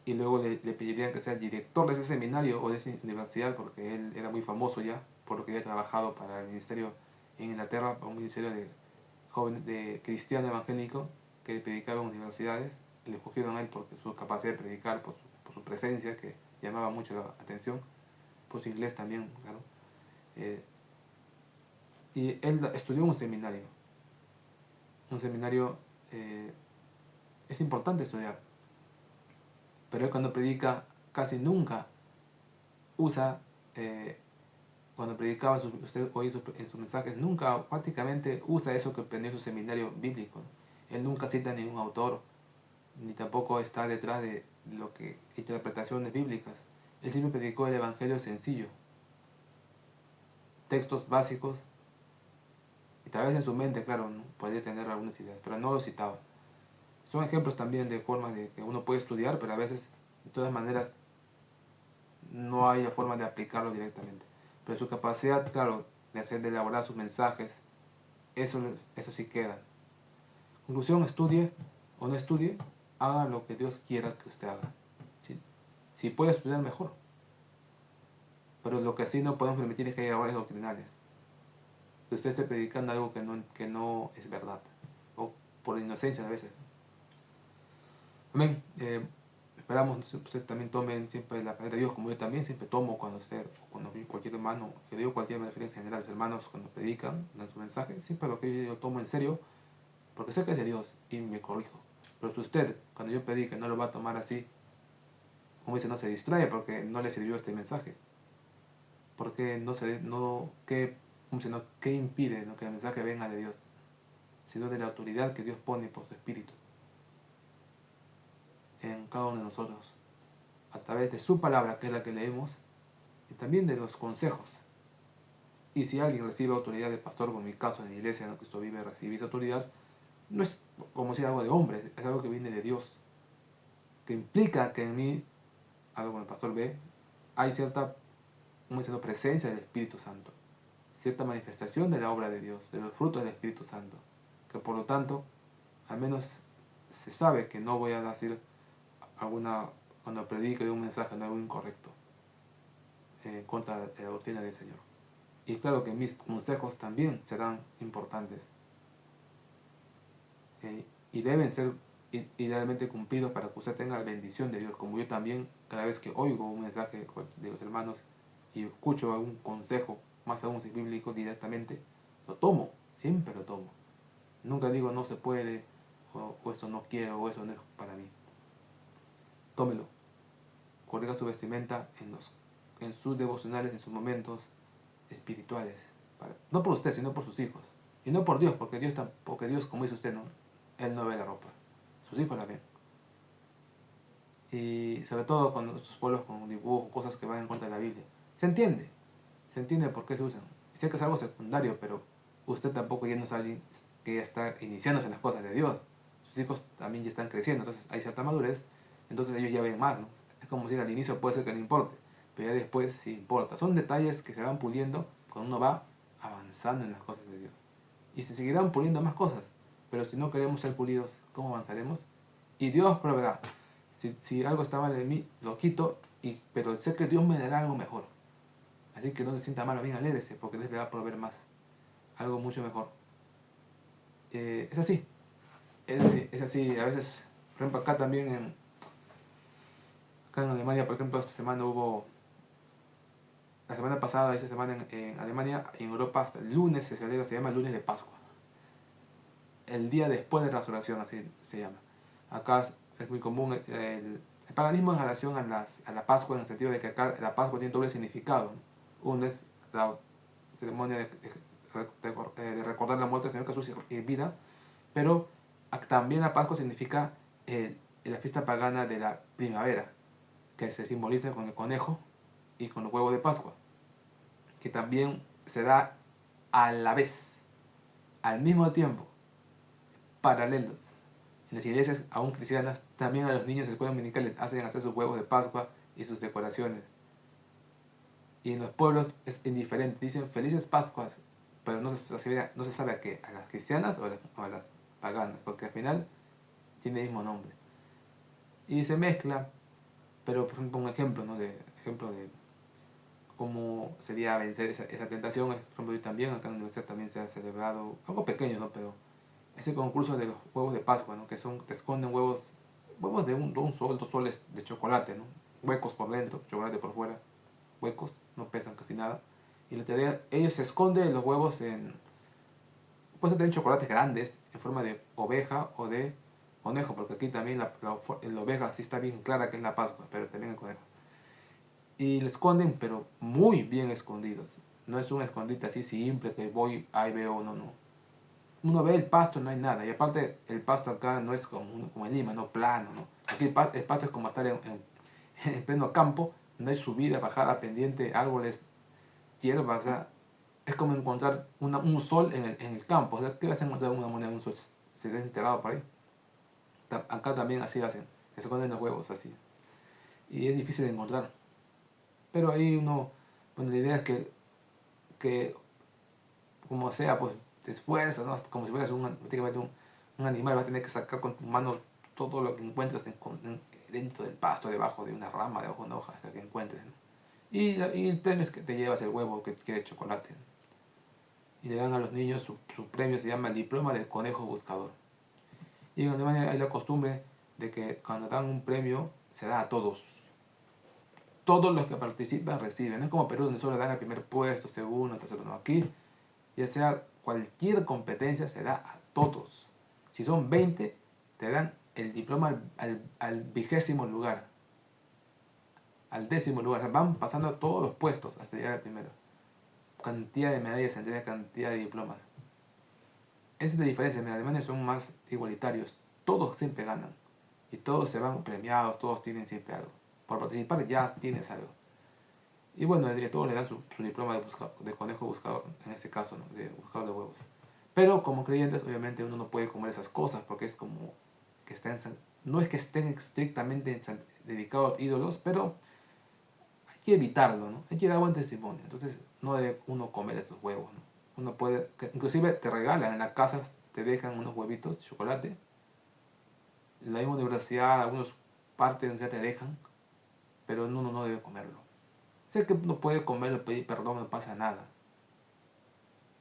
y luego le pedirían que sea director de ese seminario o de esa universidad, porque él era muy famoso ya, por lo que había trabajado para el ministerio en Inglaterra, para un ministerio de cristiano evangélico que predicaba en universidades. Le escogieron a él por su capacidad de predicar, por su presencia, que llamaba mucho la atención, por su inglés también, claro. Y él estudió un seminario. Un seminario es importante estudiar, pero él cuando predica casi nunca usa, cuando predicaba, usted oye en sus mensajes, nunca prácticamente usa eso que aprendió en su seminario bíblico. Él nunca cita a ningún autor, ni tampoco está detrás de lo que interpretaciones bíblicas. Él siempre predicó el evangelio sencillo, textos básicos, y tal vez en su mente, claro, ¿no?, podría tener algunas ideas, pero no lo citaba. Son ejemplos también de formas de que uno puede estudiar, pero a veces, de todas maneras, no hay la forma de aplicarlo directamente. Pero su capacidad, claro, de elaborar sus mensajes, eso sí queda. Conclusión, estudie o no estudie, haga lo que Dios quiera que usted haga. Si puede estudiar, mejor. Pero lo que sí no podemos permitir es que haya errores doctrinales. Que usted esté predicando algo que no es verdad. O por inocencia a veces. Amén. Esperamos que ustedes también tomen siempre la palabra de Dios, como yo también siempre tomo cuando cualquier hermano, que digo cualquier, me refiero en general, los hermanos cuando predican, dan su mensaje, siempre lo que yo tomo en serio, porque sé que es de Dios y me corrijo. Pero si usted, cuando yo predique, no lo va a tomar así, como dice, no se distrae porque no le sirvió este mensaje. Porque ¿qué impide, ¿no?, que el mensaje venga de Dios? Sino de la autoridad que Dios pone por su Espíritu en cada uno de nosotros, a través de su palabra, que es la que leemos, y también de los consejos. Y si alguien recibe autoridad de pastor, como en mi caso en la iglesia en la que Cristo vive, recibí esa autoridad, no es como si algo de hombre, es algo que viene de Dios, que implica que en mí, algo como el pastor ve, hay cierta, como diciendo, presencia del Espíritu Santo, cierta manifestación de la obra de Dios, de los frutos del Espíritu Santo, que por lo tanto, al menos se sabe que no voy a decir cuando predique un mensaje, no algo incorrecto, contra la doctrina del Señor. Y claro que mis consejos también serán importantes, y deben ser idealmente cumplidos para que usted tenga la bendición de Dios, como yo también, cada vez que oigo un mensaje de los hermanos y escucho algún consejo, más aún si es bíblico directamente, lo tomo, siempre lo tomo. Nunca digo no se puede, o esto no quiero, o eso no es para mí. Tómelo, corrija su vestimenta en sus devocionales, en sus momentos espirituales, no por usted, sino por sus hijos, y no por Dios, porque Dios, como dice usted, no, Él no ve la ropa, sus hijos la ven. Y sobre todo con nuestros pueblos con dibujos, cosas que van en contra de la Biblia, se entiende por qué se usan. Y sé que es algo secundario, pero usted tampoco ya no es alguien que ya está iniciándose en las cosas de Dios. Sus hijos también ya están creciendo, entonces hay cierta madurez, entonces ellos ya ven más, ¿no? Es como si al inicio puede ser que no importe, pero ya después sí importa. Son detalles que se van puliendo cuando uno va avanzando en las cosas de Dios. Y se seguirán puliendo más cosas, pero si no queremos ser pulidos, ¿cómo avanzaremos? Y Dios proveerá. Si algo está mal en mí, lo quito, pero sé que Dios me dará algo mejor. Así que no se sienta mal, bien alégrese, porque Dios le va a proveer más, algo mucho mejor. Es así, es así. A veces, por ejemplo, acá también, acá en Alemania, por ejemplo, la semana pasada, esta semana en Alemania, en Europa, hasta el lunes se llama el lunes de Pascua. El día después de la resurrección, así se llama. Acá es muy común el paganismo en relación a la Pascua, en el sentido de que acá la Pascua tiene doble significado. Uno es la ceremonia de recordar la muerte del Señor Jesús y vida, pero también la Pascua significa la fiesta pagana de la primavera, que se simboliza con el conejo y con los huevos de Pascua, que también se da a la vez, al mismo tiempo, paralelos. En las iglesias, aún cristianas, también a los niños de escuela dominical les hacen hacer sus huevos de Pascua y sus decoraciones. Y en los pueblos es indiferente, dicen felices Pascuas, pero no se sabe a qué, a las cristianas o a las paganas, porque al final tiene el mismo nombre. Y se mezcla, pero por ejemplo un ejemplo, ¿no? Ejemplo de cómo sería vencer esa tentación. Por ejemplo, yo también, acá en la universidad también se ha celebrado, algo pequeño, ¿no? Pero ese concurso de los huevos de Pascua, ¿no? Que te esconden huevos de un sol, 2 soles de chocolate, ¿no? Huecos por dentro, chocolate por fuera, huecos, no pesan casi nada. Y la teoría, ellos se esconden los huevos pueden tener chocolates grandes en forma de oveja o de conejo, porque aquí también la oveja sí está bien clara que es la Pascua, pero también el conejo. Y lo esconden, pero muy bien escondidos. No es un escondite así simple que voy, ahí veo, no. Uno ve el pasto, no hay nada. Y aparte, el pasto acá no es como en Lima, no plano, ¿no? Aquí el pasto es como estar en pleno campo, no hay subida, bajada, pendiente, árboles, hierbas, o sea, es como encontrar un sol en el campo. O sea, ¿qué vas a encontrar una moneda, un sol? Se ve enterrado por ahí. Acá también así hacen, se esconden los huevos así. Y es difícil de encontrar. Pero ahí bueno, la idea es que como sea, pues te esfuerzas, ¿no? Como si fueras prácticamente un animal, vas a tener que sacar con tu mano todo lo que encuentres dentro del pasto, debajo de una rama, debajo de una hoja, hasta que encuentres, ¿no? Y el premio es que te llevas el huevo que quiere chocolate, ¿no? Y le dan a los niños su premio, se llama el diploma del conejo buscador. Y en Alemania hay la costumbre de que cuando dan un premio, se da a todos. Todos los que participan reciben. No es como Perú, donde solo dan el primer puesto, segundo, tercero. No, aquí, ya sea cualquier competencia, se da a todos. Si son 20, te dan el diploma al 20º lugar, al 10º lugar. O sea, van pasando todos los puestos hasta llegar al primero. Cantidad de medallas, cantidad de diplomas. Esa es la diferencia. En Alemania son más igualitarios. Todos siempre ganan. Y todos se van premiados, todos tienen siempre algo. Por participar ya tienes algo. Y bueno, a todos le dan su diploma de conejo buscador, en este caso, ¿no? De buscador de huevos. Pero como creyentes, obviamente uno no puede comer esas cosas porque es como que no es que estén estrictamente dedicados a ídolos, pero hay que evitarlo, ¿no? Hay que dar buen testimonio. Entonces, no debe uno comer esos huevos, ¿no? Uno puede, inclusive te regalan en las casas, te dejan unos huevitos de chocolate. En la misma universidad, algunos partes donde ya te dejan, pero uno no debe comerlo. Sé que uno puede comerlo, pedir perdón, no pasa nada.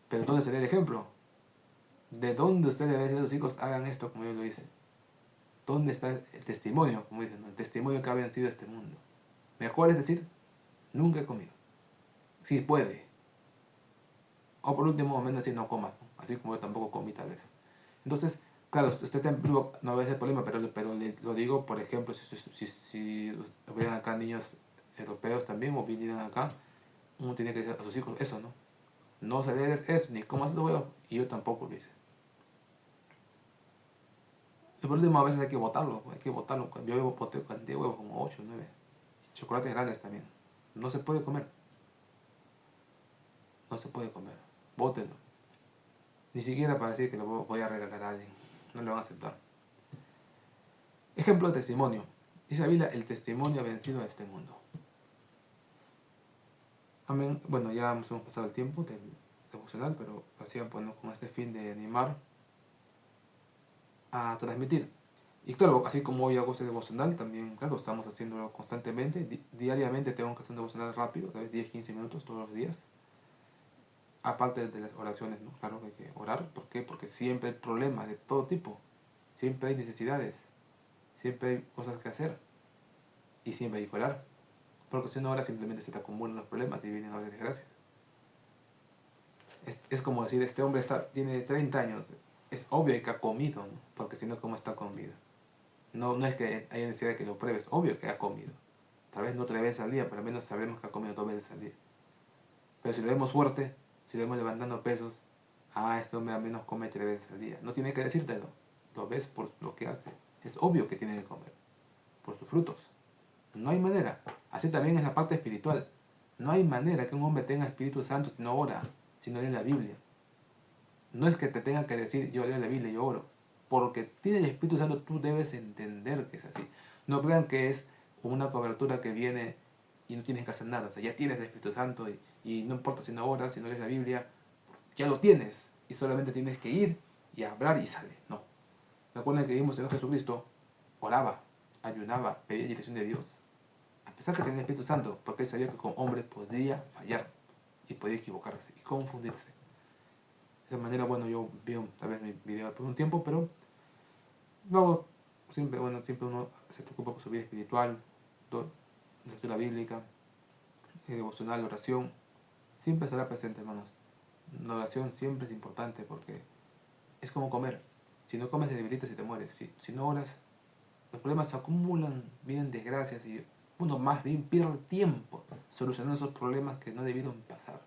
Pero ¿dónde sería el ejemplo? ¿De dónde usted le va a decir a sus hijos hagan esto como yo lo hice? ¿Dónde está el testimonio, como dicen, ¿no? El testimonio que ha vencido este mundo? Mejor es decir, nunca he comido. Si puede. O por último, al menos decir no comas, ¿no? Así como yo tampoco comí tal vez. Entonces, claro, usted está en Perú, no va a ser problema, pero lo digo, por ejemplo, si hubieran acá niños europeos también o vinieran acá, uno tiene que decir a sus hijos eso, ¿no? No aceleres eso, ni comas esos huevos, y yo tampoco lo hice. Y por último, a veces hay que botarlo, hay que botarlo. Yo boté cantidad de huevos, como 8 o 9. Chocolates grandes también. No se puede comer, no se puede comer. Bótenlo. Ni siquiera para decir que lo voy a regalar a alguien. No lo van a aceptar. Ejemplo de testimonio. Dice la Biblia, el testimonio ha vencido a este mundo. Amén. Bueno, ya hemos pasado el tiempo del devocional, pero hacía bueno, con este fin de animar a transmitir. Y claro, así como hoy hago este devocional, también, claro, estamos haciéndolo constantemente. Diariamente tengo que hacer un devocional rápido, tal vez 10-15 minutos todos los días. Aparte de las oraciones, ¿no? Claro que hay que orar. ¿Por qué? Porque siempre hay problemas de todo tipo. Siempre hay necesidades. Siempre hay cosas que hacer. Y siempre hay que orar. Porque si no ahora simplemente se te acumulan los problemas y vienen a las desgracias. Es como decir, este hombre tiene 30 años. Es obvio que ha comido, ¿no? Porque si no, ¿cómo está con vida? No es que haya necesidad de que lo pruebes. Obvio que ha comido. Tal vez no 3 veces al día, pero al menos sabremos que ha comido 2 veces al día. Pero si lo vemos fuerte, si lo vemos levantando pesos, este hombre al menos come 3 veces al día. No tiene que decírtelo. Lo ves por lo que hace. Es obvio que tiene que comer. Por sus frutos. No hay manera. Así también es la parte espiritual. No hay manera que un hombre tenga Espíritu Santo si no ora, si no lee la Biblia. No es que te tenga que decir yo leo la Biblia y yo oro. Porque tiene el Espíritu Santo, tú debes entender que es así. No crean que es una cobertura que viene y no tienes que hacer nada. O sea, ya tienes el Espíritu Santo y no importa si no oras, si no lees la Biblia, ya lo tienes. Y solamente tienes que ir y hablar y sale. No. Recuerden que vimos en Jesucristo, oraba, ayunaba, pedía dirección de Dios. A pesar que tenía el Espíritu Santo, porque él sabía que como hombre podía fallar y podía equivocarse y confundirse. De esa manera, bueno, yo vi tal vez mi video por un tiempo, pero luego siempre uno se preocupa por su vida espiritual, lectura bíblica, devocional, oración. Siempre estará presente, hermanos. La oración siempre es importante porque es como comer. Si no comes te debilitas y te mueres. Si no oras, los problemas se acumulan, vienen desgracias y uno más bien pierde tiempo solucionando esos problemas que no debieron pasar.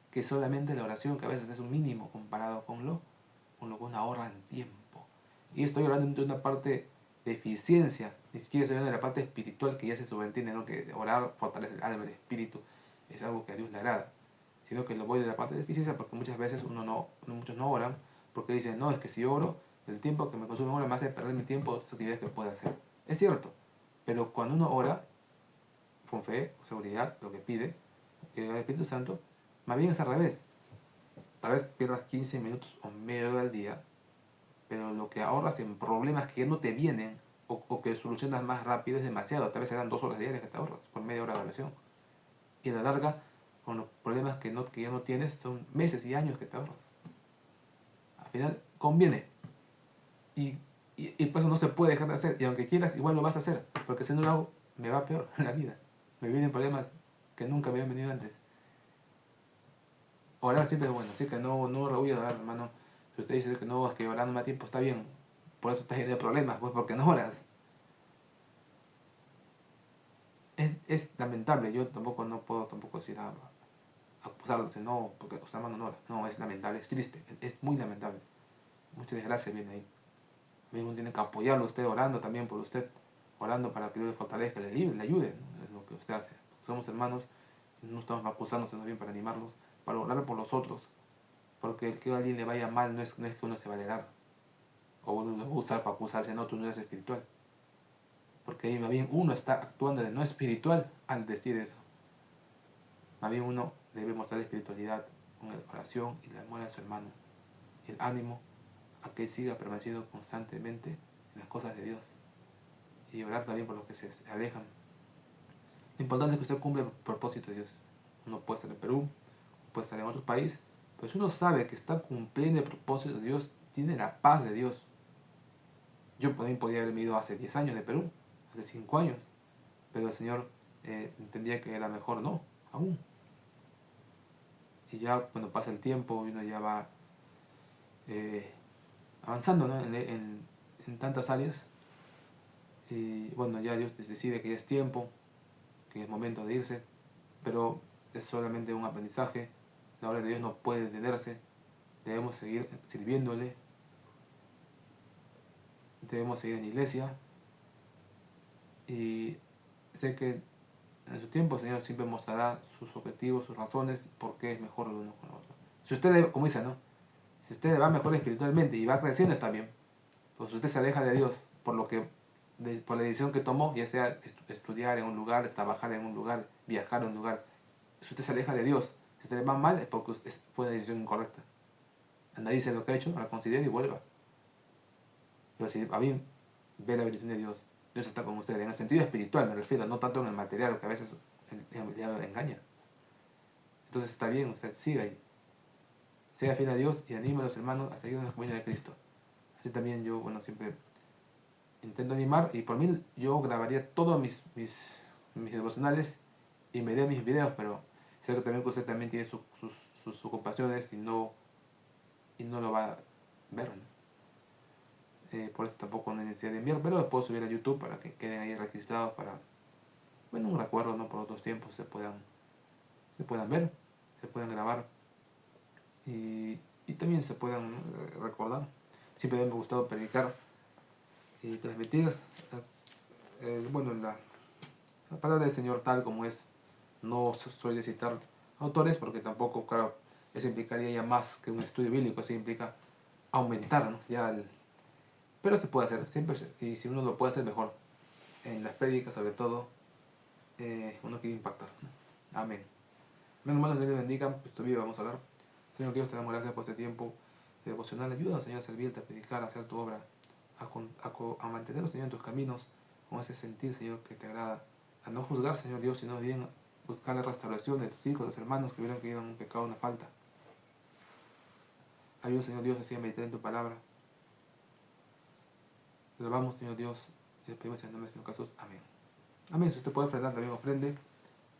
Que solamente la oración, que a veces es un mínimo comparado con lo que uno ahorra en tiempo. Y estoy hablando de una parte de eficiencia, ni siquiera estoy hablando de la parte espiritual que ya se subentiende, ¿no? Que orar fortalece el alma, el espíritu, es algo que a Dios le agrada. Sino que lo voy de la parte de eficiencia porque muchas veces muchos no oran porque dicen, no, es que si oro, el tiempo que me consume ahora me hace perder mi tiempo de otras actividades que pueda hacer. Es cierto, pero cuando uno ora, con fe, con seguridad, lo que pide, que el Espíritu Santo, más bien es al revés. tal vez pierdas 15 minutos o media hora al día, pero lo que ahorras en problemas que ya no te vienen o que solucionas más rápido es demasiado. Tal vez serán 2 horas diarias que te ahorras por media hora de oración. Y a la larga, con los problemas que ya no tienes, son meses y años que te ahorras. Al final, conviene. Y por eso no se puede dejar de hacer. Y aunque quieras, igual lo vas a hacer. Porque si no lo hago, me va peor en la vida. Me vienen problemas que nunca me habían venido antes. Orar siempre es bueno. Así que no rehuya de orar, hermano. Si usted dice que no, es que orar no me da tiempo, está bien. Por eso estás teniendo problemas, pues porque no oras. Es lamentable. Yo tampoco no puedo tampoco decir acusarlo. No, porque usted hermano no ora. No, es lamentable, es triste. Es muy lamentable. Mucha desgracia viene ahí. Uno tiene que apoyarlo a usted orando también por usted, orando para que Dios le fortalezca, le libre, le ayude, ¿no? Es lo que usted hace. Somos hermanos, no estamos acusándonos, sino bien para animarlos, para orar por los otros, porque el que a alguien le vaya mal no es que uno se va a alegar, o uno lo va a usar para acusarse, no, tú no eres espiritual, porque ahí más bien uno está actuando de no espiritual al decir eso. Más bien uno debe mostrar la espiritualidad con la oración y el amor a su hermano, y el ánimo a que siga permaneciendo constantemente en las cosas de Dios. Y orar también por los que se alejan. Lo importante es que usted cumpla el propósito de Dios. Uno puede estar en Perú, puede estar en otro país, pero si uno sabe que está cumpliendo el propósito de Dios, tiene la paz de Dios. Yo también podía haberme ido hace 10 años de Perú, hace 5 años, pero el Señor entendía que era mejor no, aún. Y ya cuando pasa el tiempo, uno ya va avanzando, ¿no? en tantas áreas. Y bueno, ya Dios decide que ya es tiempo, que es momento de irse, pero es solamente un aprendizaje. La obra de Dios no puede detenerse, debemos seguir sirviéndole, debemos seguir en la iglesia, y sé que en su tiempo el Señor siempre mostrará sus objetivos, sus razones, por qué es mejor el uno con el otro. Si usted, como dice, ¿no? Si usted le va mejor espiritualmente y va creciendo, está bien. Pues si usted se aleja de Dios por la decisión que tomó, ya sea estudiar en un lugar, trabajar en un lugar, viajar en un lugar, si usted se aleja de Dios, si usted le va mal, es porque fue una decisión incorrecta. Analice lo que ha hecho, lo considere y vuelva. Pero si a mí ve la bendición de Dios, Dios está con usted, en el sentido espiritual me refiero, no tanto en el material, que a veces el diablo le engaña. Entonces está bien, usted siga ahí. Sea fiel a Dios y anime a los hermanos a seguir en la comunidad de Cristo. Así también yo, bueno, siempre intento animar, y por mí yo grabaría todos mis devocionales y me haría mis videos, pero sé que también usted también tiene sus ocupaciones y no lo va a ver, ¿no? Por eso tampoco no hay necesidad de enviar, pero los puedo subir a YouTube para que queden ahí registrados para, bueno, un recuerdo, ¿no? Por otros tiempos se puedan ver, se puedan grabar y también se puedan recordar. Siempre me ha gustado predicar y transmitir, bueno, la palabra del Señor tal como es. No soy de citar autores porque tampoco, claro, eso implicaría ya más que un estudio bíblico, eso implica aumentar, ¿no? Pero se puede hacer, siempre, y si uno lo puede hacer mejor, en las prédicas sobre todo, uno quiere impactar, ¿no? Amén. Menos hermanos, Dios les bendiga, pues todavía vamos a hablar. Señor Dios, te damos gracias por este tiempo devocional. Ayúdanos, Señor, a servirte, a predicar, a hacer tu obra, a mantenernos, Señor, en tus caminos, con ese sentir, Señor, que te agrada. A no juzgar, Señor Dios, sino bien buscar la restauración de tus hijos, de tus hermanos que hubieran caído en un pecado, una falta. Ayúdanos, Señor Dios, así a meditar en tu palabra. Te alabamos, Señor Dios, y le pedimos en el nombre del Señor Jesús. Amén. Amén. Si usted puede ofrendar, también ofrende.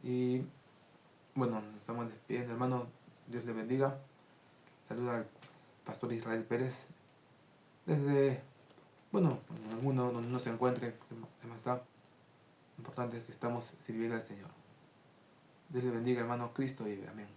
Y bueno, nos estamos despidiendo, hermano. Dios le bendiga. Saluda al pastor Israel Pérez desde, bueno, en alguno donde no se encuentre, además está. Lo importante es que estamos sirviendo al Señor. Dios le bendiga, hermano. Cristo vive. Amén.